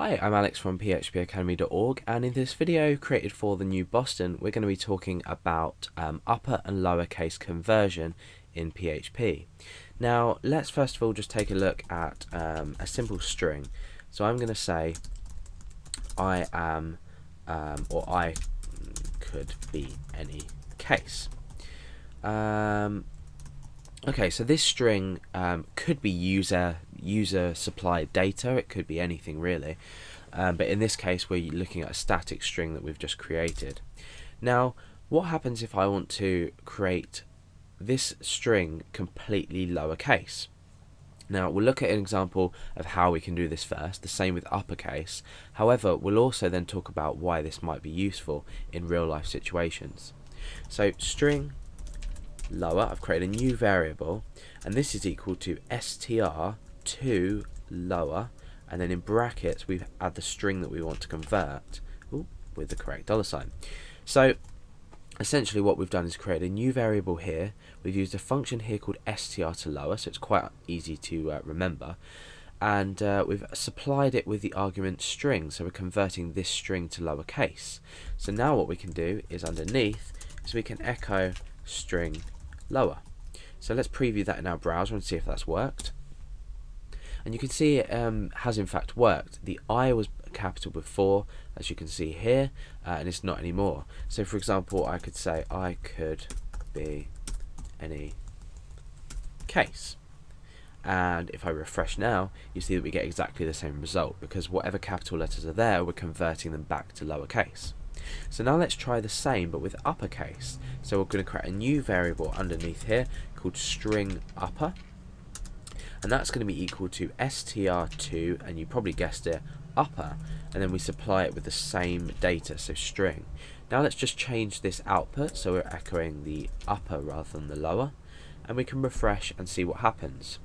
Hi, I'm Alex from phpacademy.org, and in this video created for the new Boston, we're going to be talking about upper and lowercase conversion in PHP. Now, let's first of all just take a look at a simple string. So I'm going to say I am, or I could be any case. Okay, so this string could be user supplied data. It could be anything really, but in this case we're looking at a static string that we've just created. Now, what happens if I want to create this string completely lowercase? Now, we'll look at an example of how we can do this first, the same with uppercase. However, we'll also then talk about why this might be useful in real life situations. So string lower, I've created a new variable, and this is equal to str2 lower, and then in brackets we add the string that we want to convert with the correct $sign. So essentially what we've done is create a new variable here. We've used a function here called str to lower, so it's quite easy to remember, and we've supplied it with the argument string, so we're converting this string to lowercase. So now what we can do is underneath is we can echo string lower. So let's preview that in our browser and see if that's worked. And you can see it has in fact worked. The I was capital before, as you can see here, and it's not anymore. So for example, I could say I could be any case. And if I refresh now, you see that we get exactly the same result, because whatever capital letters are there, we're converting them back to lowercase. So now let's try the same but with uppercase. So we're going to create a new variable underneath here called string upper, and that's going to be equal to str2, and you probably guessed it, upper, and then we supply it with the same data, so string. Now let's just change this output so we're echoing the upper rather than the lower, and we can refresh and see what happens.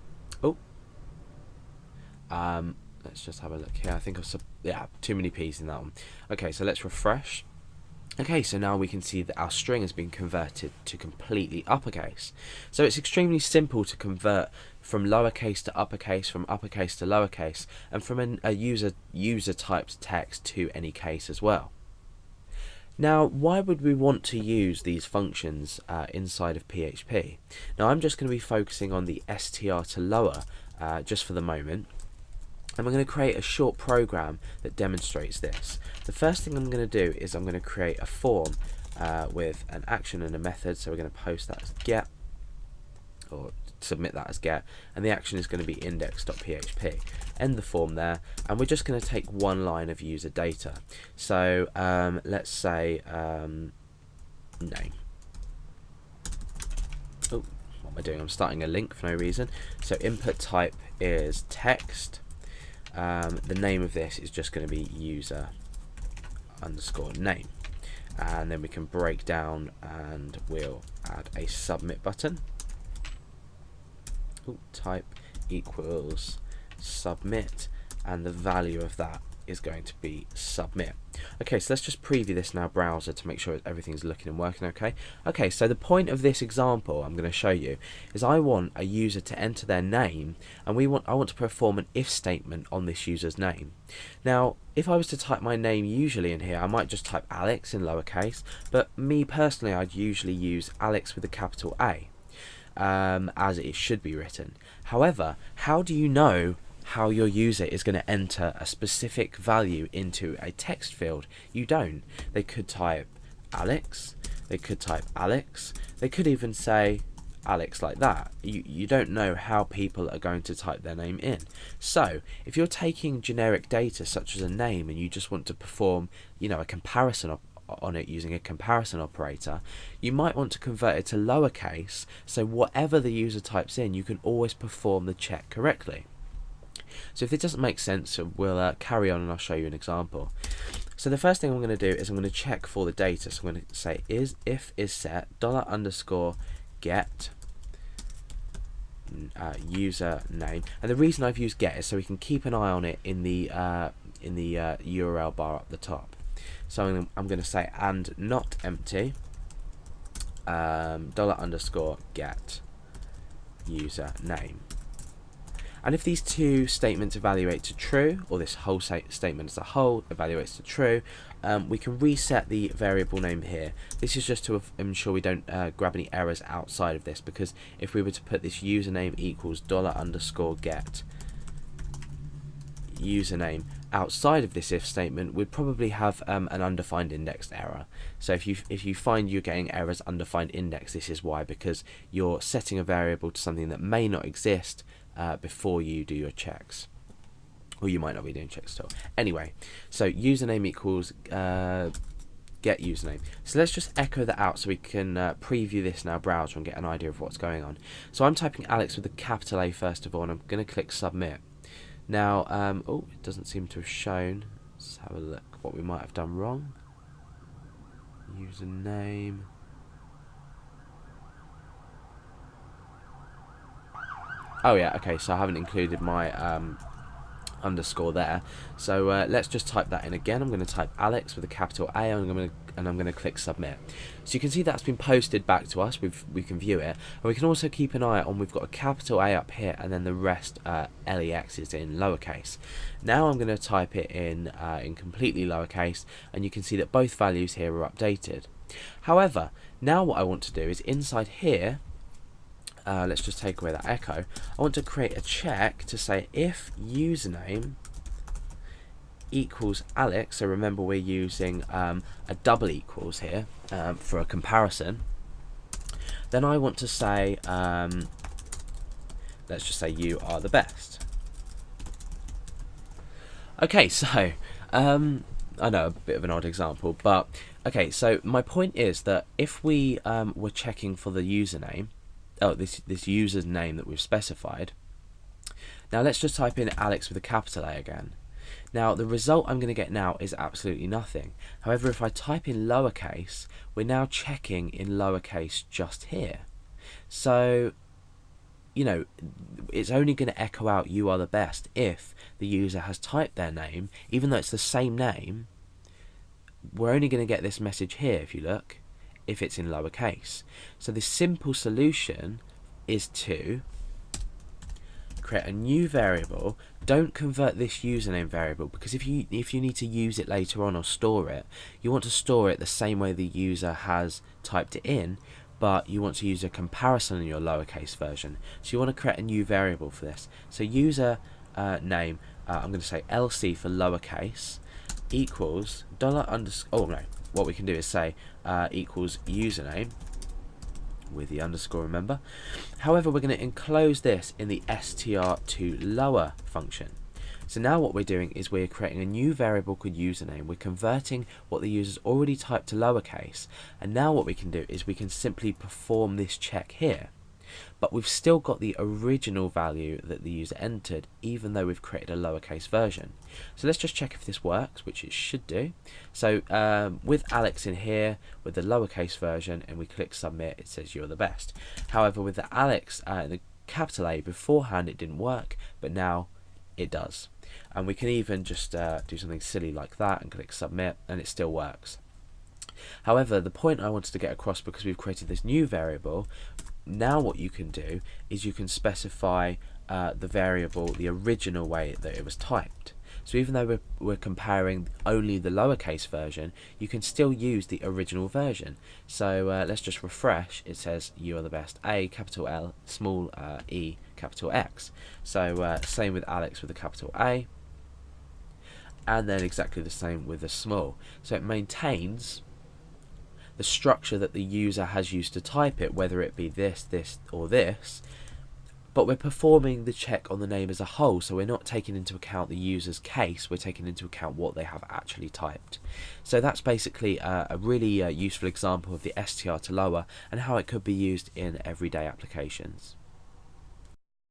Let's just have a look here. I think I've too many P's in that one. Okay, so let's refresh. Okay, so now we can see that our string has been converted to completely uppercase. So it's extremely simple to convert from lowercase to uppercase, from uppercase to lowercase, and from a user typed text to any case as well. Now, why would we want to use these functions inside of PHP? Now, I'm just going to be focusing on the str to lower just for the moment. And we're going to create a short program that demonstrates this. The first thing I'm going to do is I'm going to create a form with an action and a method. So we're going to post that as get, or submit that as get, and the action is going to be index.php. End the form there, and we're just going to take one line of user data. So let's say name. Oh, what am I doing? I'm starting a link for no reason. So input type is text. The name of this is just going to be user underscore name, and then we can break down and we'll add a submit button. Type equals submit, and the value of that is going to be submit. Okay, so let's just preview this in our browser to make sure everything's looking and working okay. Okay, so the point of this example I'm going to show you is I want a user to enter their name, and I want to perform an if statement on this user's name. Now, if I was to type my name usually in here, I might just type Alex in lowercase, but me personally, I'd usually use Alex with a capital A, as it should be written. However, how do you know how your user is going to enter a specific value into a text field? You don't. They could type Alex, they could type Alex, they could even say Alex like that. You don't know how people are going to type their name in. So if you're taking generic data such as a name and you just want to perform, a comparison on it using a comparison operator, you might want to convert it to lowercase, so whatever the user types in, you can always perform the check correctly. So if it doesn't make sense, we'll carry on and I'll show you an example. So the first thing I'm going to do is I'm going to check for the data. So I'm going to say if is set $_get user name, and the reason I've used get is so we can keep an eye on it in the URL bar up the top. So I'm going to say and not empty $_get user name. And if these two statements evaluate to true, or this whole statement as a whole evaluates to true, we can reset the variable name here. This is just to ensure we don't grab any errors outside of this, because if we were to put this username equals $_get username outside of this if statement, we'd probably have an undefined indexed error. So if you find you're getting errors undefined index, this is why, because you're setting a variable to something that may not exist before you do your checks, or you might not be doing checks at all. Anyway, so username equals get username. So let's just echo that out so we can preview this in our browser and get an idea of what's going on. So I'm typing Alex with a capital A first of all, and I'm going to click submit. Now, oh, it doesn't seem to have shown. Let's have a look what we might have done wrong. Username. Oh yeah, okay, so I haven't included my underscore there. So let's just type that in again. I'm going to type Alex with a capital A, and I'm going to click submit. So you can see that's been posted back to us. We can view it, and we can also keep an eye on. We've got a capital A up here, and then the rest LEX is in lowercase. Now I'm going to type it in completely lowercase, and you can see that both values here are updated. However, now what I want to do is inside here. Let's just take away that echo. I want to create a check to say if username equals Alex, so remember we're using a double equals here for a comparison, then I want to say, let's just say you are the best. Okay, so I know, a bit of an odd example, but okay, so my point is that if we were checking for the username, this user's name that we've specified. Now let's just type in Alex with a capital A again. Now the result I'm going to get now is absolutely nothing. However, if I type in lowercase, we're now checking in lowercase just here. So, you know, it's only going to echo out you are the best if the user has typed their name, even though it's the same name. We're only going to get this message here, if you look, if it's in lowercase. So the simple solution is to create a new variable. Don't convert this username variable, because if you need to use it later on or store it, you want to store it the same way the user has typed it in, but you want to use a comparison in your lowercase version. So you want to create a new variable for this. So user name, I'm going to say LC for lowercase, equals what we can do is say equals username with the underscore, remember. However, we're going to enclose this in the str2lower function. So now what we're doing is we're creating a new variable called username. We're converting what the user's already typed to lowercase, and now what we can do is we can simply perform this check here. But we've still got the original value that the user entered, even though we've created a lowercase version. So let's just check if this works, which it should do. So with Alex in here, with the lowercase version, and we click submit, it says you're the best. However, with the Alex, the capital A beforehand, it didn't work, but now it does. And we can even just do something silly like that and click submit, and it still works. However, the point I wanted to get across, because we've created this new variable, now what you can do is you can specify the variable the original way that it was typed. So even though we're comparing only the lowercase version, you can still use the original version. So let's just refresh. It says you are the best. A, capital L, small e, capital X. So same with Alex with a capital A, and then exactly the same with the small. So it maintains the structure that the user has used to type it, whether it be this, this, or this, but we're performing the check on the name as a whole, so we're not taking into account the user's case, we're taking into account what they have actually typed. So that's basically a really useful example of the str to lower and how it could be used in everyday applications.